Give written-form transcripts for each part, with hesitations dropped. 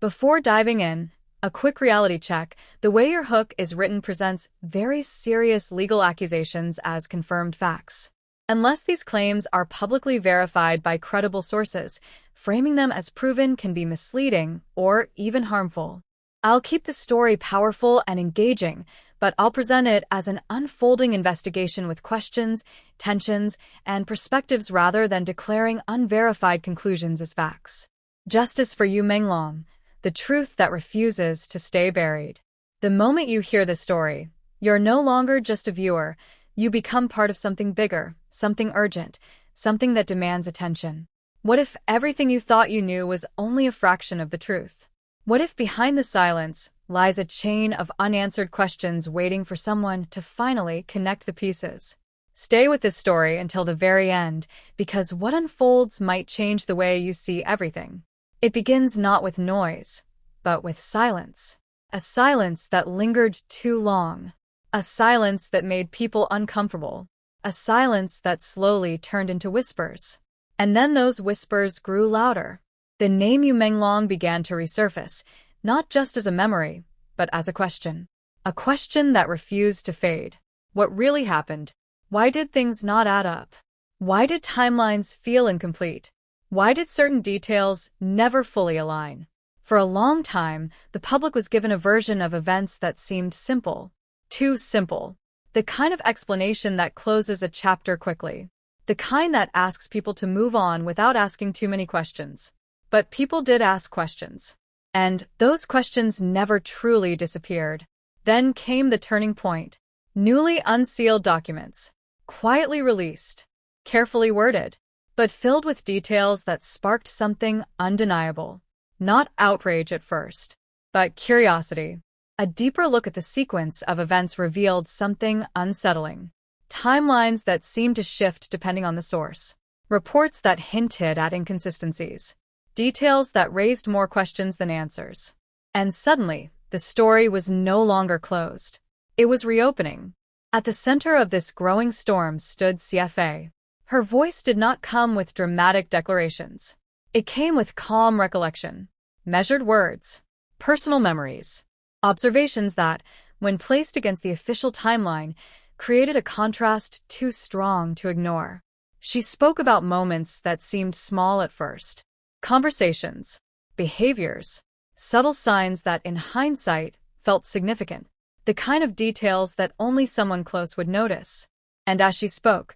Before diving in, a quick reality check. The way your hook is written presents very serious legal accusations as confirmed facts. Unless these claims are publicly verified by credible sources, framing them as proven can be misleading or even harmful. I'll keep the story powerful and engaging, but I'll present it as an unfolding investigation with questions, tensions, and perspectives rather than declaring unverified conclusions as facts. Justice for Yu Menglong, the truth that refuses to stay buried. The moment you hear the story, you're no longer just a viewer. You become part of something bigger, something urgent, something that demands attention. What if everything you thought you knew was only a fraction of the truth? What if behind the silence lies a chain of unanswered questions waiting for someone to finally connect the pieces? Stay with this story until the very end, because what unfolds might change the way you see everything. It begins not with noise, but with silence. A silence that lingered too long. A silence that made people uncomfortable. A silence that slowly turned into whispers. And then those whispers grew louder. The name Yu Menglong began to resurface, not just as a memory, but as a question. A question that refused to fade. What really happened? Why did things not add up? Why did timelines feel incomplete? Why did certain details never fully align? For a long time, the public was given a version of events that seemed simple. Too simple. The kind of explanation that closes a chapter quickly. The kind that asks people to move on without asking too many questions. But people did ask questions. And those questions never truly disappeared. Then came the turning point. Newly unsealed documents. Quietly released. Carefully worded. But filled with details that sparked something undeniable. Not outrage at first, but curiosity. A deeper look at the sequence of events revealed something unsettling. Timelines that seemed to shift depending on the source. Reports that hinted at inconsistencies. Details that raised more questions than answers. And suddenly, the story was no longer closed. It was reopening. At the center of this growing storm stood CFA. Her voice did not come with dramatic declarations. It came with calm recollection, measured words, personal memories, observations that, when placed against the official timeline, created a contrast too strong to ignore. She spoke about moments that seemed small at first. Conversations, behaviors, subtle signs that in hindsight felt significant. The kind of details that only someone close would notice. And as she spoke,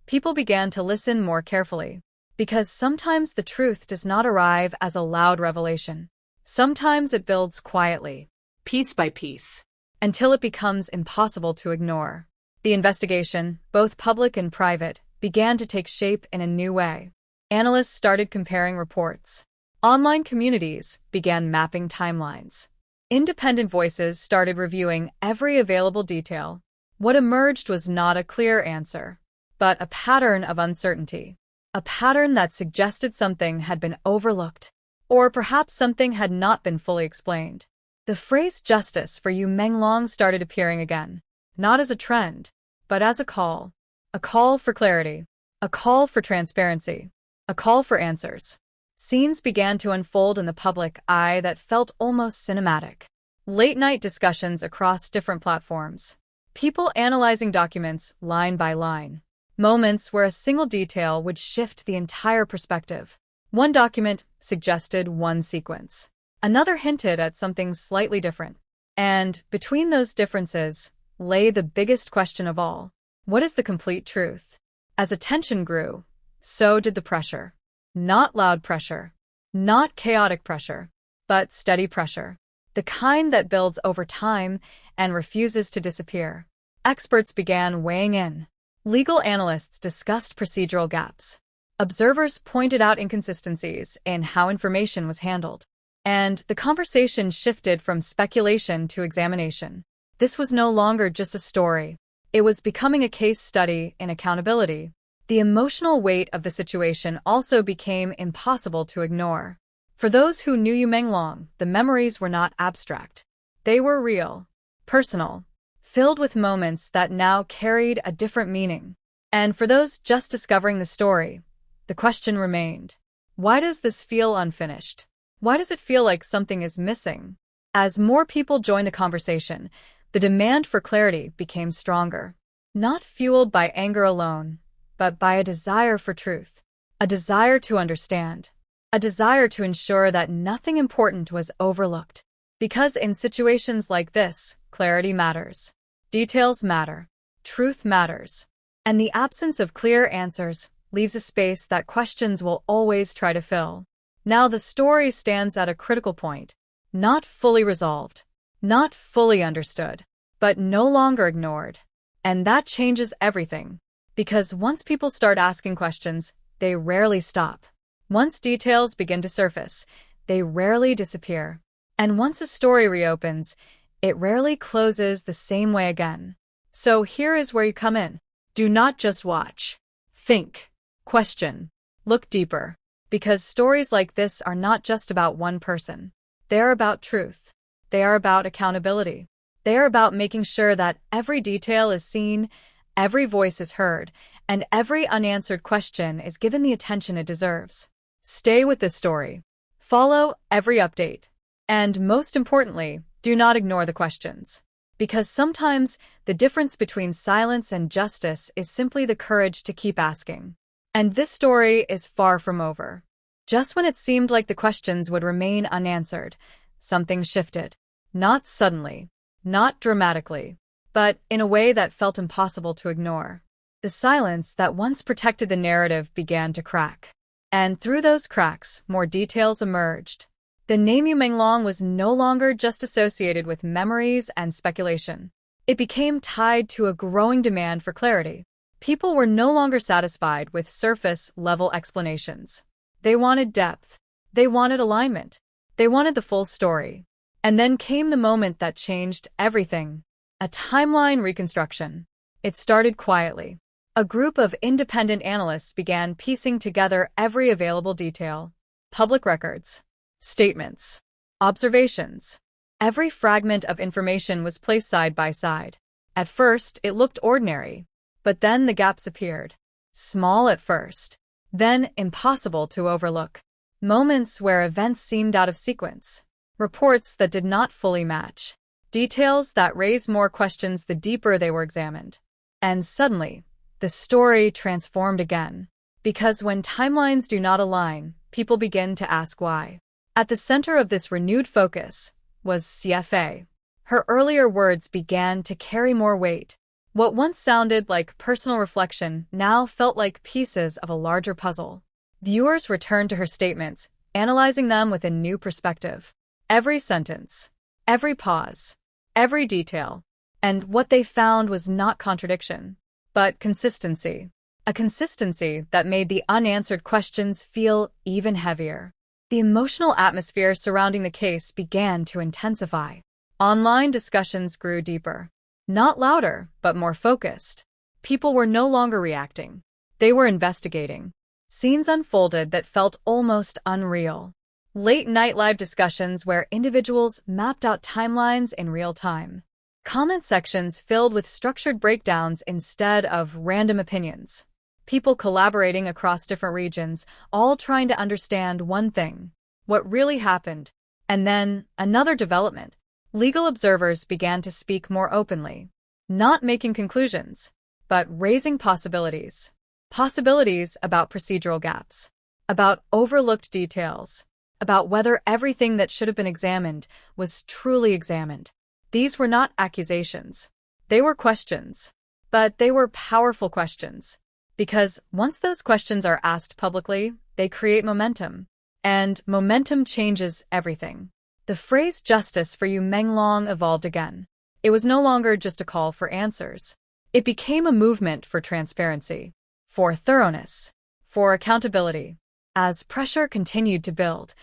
people began to listen more carefully. Because sometimes the truth does not arrive as a loud revelation. Sometimes it builds quietly, piece by piece, until it becomes impossible to ignore. The investigation, both public and private, began to take shape in a new way. Analysts started comparing reports. Online communities began mapping timelines. Independent voices started reviewing every available detail. What emerged was not a clear answer, but a pattern of uncertainty. A pattern that suggested something had been overlooked, or perhaps something had not been fully explained. The phrase justice for Yu Menglong started appearing again, not as a trend, but as a call. A call for clarity, a call for transparency, a call for answers. Scenes began to unfold in the public eye that felt almost cinematic. Late-night discussions across different platforms. People analyzing documents line by line. Moments where a single detail would shift the entire perspective. One document suggested one sequence. Another hinted at something slightly different. And between those differences lay the biggest question of all. What is the complete truth? As attention grew, so did the pressure. Not loud pressure. Not chaotic pressure. But steady pressure. The kind that builds over time and refuses to disappear. Experts began weighing in. Legal analysts discussed procedural gaps. Observers pointed out inconsistencies in how information was handled. And the conversation shifted from speculation to examination. This was no longer just a story. It was becoming a case study in accountability. The emotional weight of the situation also became impossible to ignore. For those who knew Yu Menglong, the memories were not abstract. They were real, personal, filled with moments that now carried a different meaning. And for those just discovering the story, the question remained. Why does this feel unfinished? Why does it feel like something is missing? As more people joined the conversation, the demand for clarity became stronger, not fueled by anger alone, but by a desire for truth, a desire to understand, a desire to ensure that nothing important was overlooked. Because in situations like this, clarity matters. Details matter. Truth matters. And the absence of clear answers leaves a space that questions will always try to fill. Now the story stands at a critical point, not fully resolved, not fully understood, but no longer ignored. And that changes everything. Because once people start asking questions, they rarely stop. Once details begin to surface, they rarely disappear. And once a story reopens, it rarely closes the same way again. So here is where you come in. Do not just watch. Think. Question. Look deeper. Because stories like this are not just about one person. They are about truth. They are about accountability. They are about making sure that every detail is seen, every voice is heard, and every unanswered question is given the attention it deserves. Stay with this story. Follow every update. And most importantly, do not ignore the questions. Because sometimes the difference between silence and justice is simply the courage to keep asking. And this story is far from over. Just when it seemed like the questions would remain unanswered, something shifted. Not suddenly, not dramatically, but in a way that felt impossible to ignore. The silence that once protected the narrative began to crack. And through those cracks, more details emerged. The name Yu Menglong was no longer just associated with memories and speculation. It became tied to a growing demand for clarity. People were no longer satisfied with surface-level explanations. They wanted depth. They wanted alignment. They wanted the full story. And then came the moment that changed everything. A timeline reconstruction. It started quietly. A group of independent analysts began piecing together every available detail. Public records. Statements. Observations. Every fragment of information was placed side by side. At first, it looked ordinary. But then the gaps appeared. Small at first. Then impossible to overlook. Moments where events seemed out of sequence. Reports that did not fully match. Details that raised more questions the deeper they were examined. And suddenly, the story transformed again. Because when timelines do not align, people begin to ask why. At the center of this renewed focus was CFA. Her earlier words began to carry more weight. What once sounded like personal reflection now felt like pieces of a larger puzzle. Viewers returned to her statements, analyzing them with a new perspective. Every sentence, every pause, every detail. And what they found was not contradiction, but consistency. A consistency that made the unanswered questions feel even heavier. The emotional atmosphere surrounding the case began to intensify. Online discussions grew deeper. Not louder, but more focused. People were no longer reacting. They were investigating. Scenes unfolded that felt almost unreal. Late-night live discussions where individuals mapped out timelines in real time. Comment sections filled with structured breakdowns instead of random opinions. People collaborating across different regions, all trying to understand one thing: what really happened. And then, another development. Legal observers began to speak more openly, not making conclusions, but raising possibilities. Possibilities about procedural gaps, about overlooked details, about whether everything that should have been examined was truly examined. These were not accusations. They were questions. But they were powerful questions. Because once those questions are asked publicly, they create momentum. And momentum changes everything. The phrase justice for Yu Menglong evolved again. It was no longer just a call for answers. It became a movement for transparency, for thoroughness, for accountability. As pressure continued to build,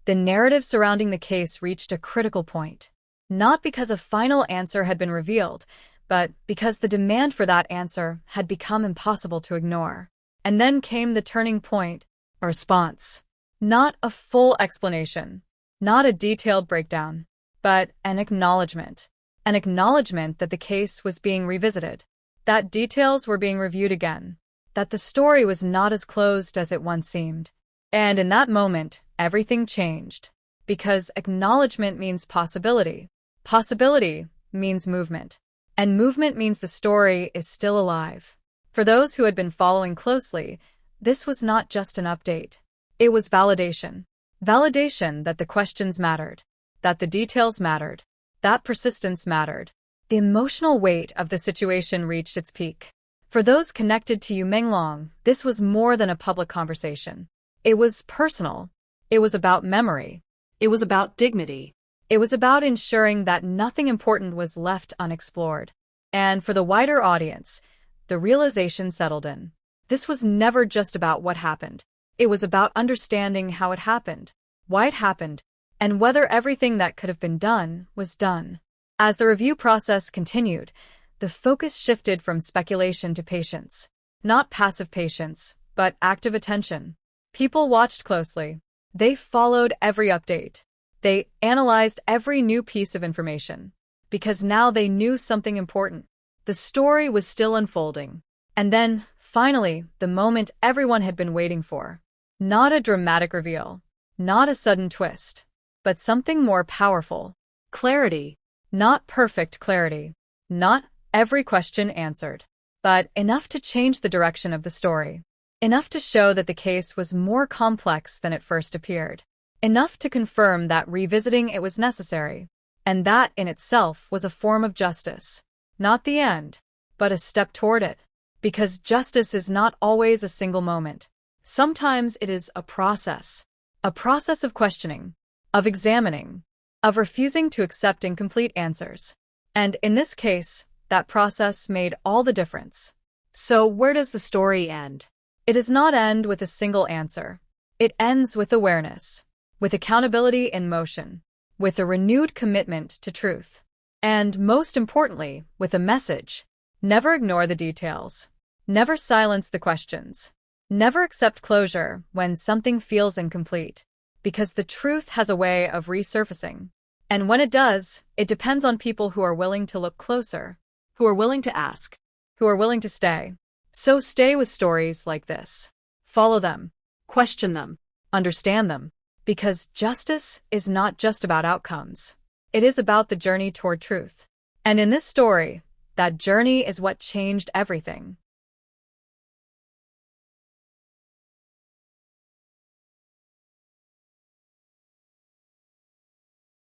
the narrative surrounding the case reached a critical point. Not because a final answer had been revealed, but because the demand for that answer had become impossible to ignore. And then came the turning point, a response. Not a full explanation, not a detailed breakdown, but an acknowledgement. An acknowledgement that the case was being revisited, that details were being reviewed again, that the story was not as closed as it once seemed. And in that moment, everything changed. because acknowledgement means possibility. Possibility means movement. And movement means the story is still alive. For those who had been following closely, this was not just an update. It was validation. Validation that the questions mattered, that the details mattered, that persistence mattered. The emotional weight of the situation reached its peak. For those connected to Yu Menglong, this was more than a public conversation. It was personal. It was about memory. It was about dignity. It was about ensuring that nothing important was left unexplored. And for the wider audience, the realization settled in. This was never just about what happened. It was about understanding how it happened, why it happened, and whether everything that could have been done was done. As the review process continued, the focus shifted from speculation to patience. Not passive patience, but active attention. People watched closely. They followed every update. They analyzed every new piece of information. Because now they knew something important. The story was still unfolding. And then, finally, the moment everyone had been waiting for. Not a dramatic reveal. Not a sudden twist. But something more powerful. Clarity. Not perfect clarity. Not every question answered. But enough to change the direction of the story. Enough to show that the case was more complex than it first appeared. Enough to confirm that revisiting it was necessary. And that in itself was a form of justice. Not the end, but a step toward it. Because justice is not always a single moment. Sometimes it is a process. A process of questioning, of examining, of refusing to accept incomplete answers. And in this case, that process made all the difference. So where does the story end? It does not end with a single answer. It ends with awareness, with accountability in motion, with a renewed commitment to truth. And most importantly, with a message. Never ignore the details. Never silence the questions. Never accept closure when something feels incomplete, because the truth has a way of resurfacing. And when it does, it depends on people who are willing to look closer, Who are willing to ask. who are willing to stay. So stay with stories like this. Follow them. Question them. Understand them. Because justice is not just about outcomes. It is about the journey toward truth. And in this story, that journey is what changed everything.